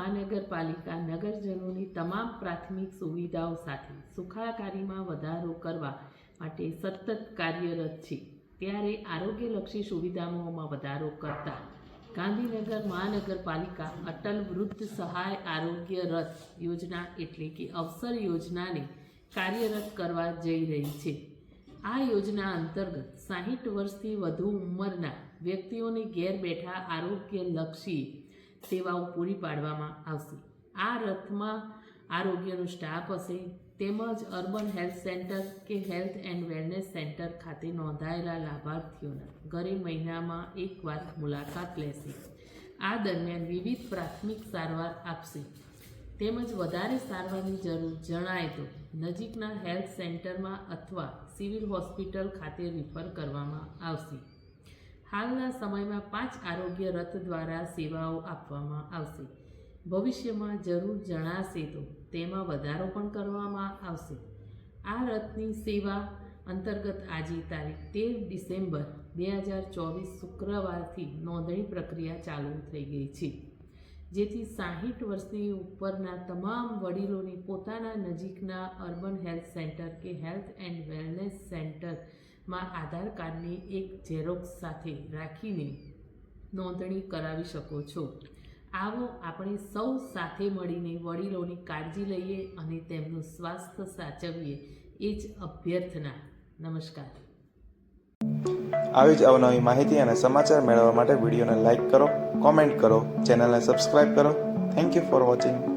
મહાનગરપાલિકા નગરજનોની તમામ પ્રાથમિક સુવિધાઓ સાથે સુખાકારીમાં વધારો કરવા માટે સતત કાર્યરત છે, ત્યારે આરોગ્યલક્ષી સુવિધાઓમાં વધારો કરતા ગાંધીનગર મહાનગરપાલિકા અટલ વૃદ્ધ સહાય આરોગ્ય રથ યોજના એટલે કે અવસર યોજનાને કાર્યરત કરવા જઈ રહી છે। આ યોજના અંતર્ગત 60 વર્ષથી વધુ ઉંમરના વ્યક્તિઓને ઘેર બેઠા આરોગ્યલક્ષી સેવાઓ પૂરી પાડવામાં આવશે। આ રથમાં આરોગ્યનો સ્ટાફ હશે તેમજ અર્બન હેલ્થ સેન્ટર કે હેલ્થ એન્ડ વેલનેસ સેન્ટર ખાતે નોંધાયેલા લાભાર્થીઓના ઘરે મહિનામાં એકવાર મુલાકાત લેશે। આ દરમિયાન વિવિધ પ્રાથમિક સારવાર આપશે તેમજ વધારે સારવારની જરૂર જણાય તો નજીકના હેલ્થ સેન્ટરમાં અથવા સિવિલ હોસ્પિટલ ખાતે રિફર કરવામાં આવશે। હાલના સમયમાં 5 આરોગ્ય રથ દ્વારા સેવાઓ આપવામાં આવશે। ભવિષ્યમાં જરૂર જણાશે તો તેમાં વધારો પણ કરવામાં આવશે। આ રથની સેવા અંતર્ગત આજે તારીખ 13 ડિસેમ્બર 2024 શુક્રવારથી નોંધણી પ્રક્રિયા ચાલુ થઈ ગઈ છે, જેથી 60 વર્ષની ઉપરના તમામ વડીલોને પોતાના નજીકના અર્બન હેલ્થ સેન્ટર કે હેલ્થ એન્ડ વેલનેસ સેન્ટરમાં આધાર કાર્ડની એક ઝેરોક્સ સાથે રાખીને નોંધણી કરાવી શકો છો। આવો આપણે સૌ સાથે મળીને વડીલોની કાળજી લઈએ અને તેમનું સ્વાસ્થ્ય સાચવીએ, એ જ અભ્યર્થના। નમસ્કાર। આવી જ અવનવી માહિતી અને સમાચાર મેળવવા માટે વિડીયોને લાઇક કરો, કોમેન્ટ કરો, ચેનલને સબસ્ક્રાઇબ કરો। Thank you for watching.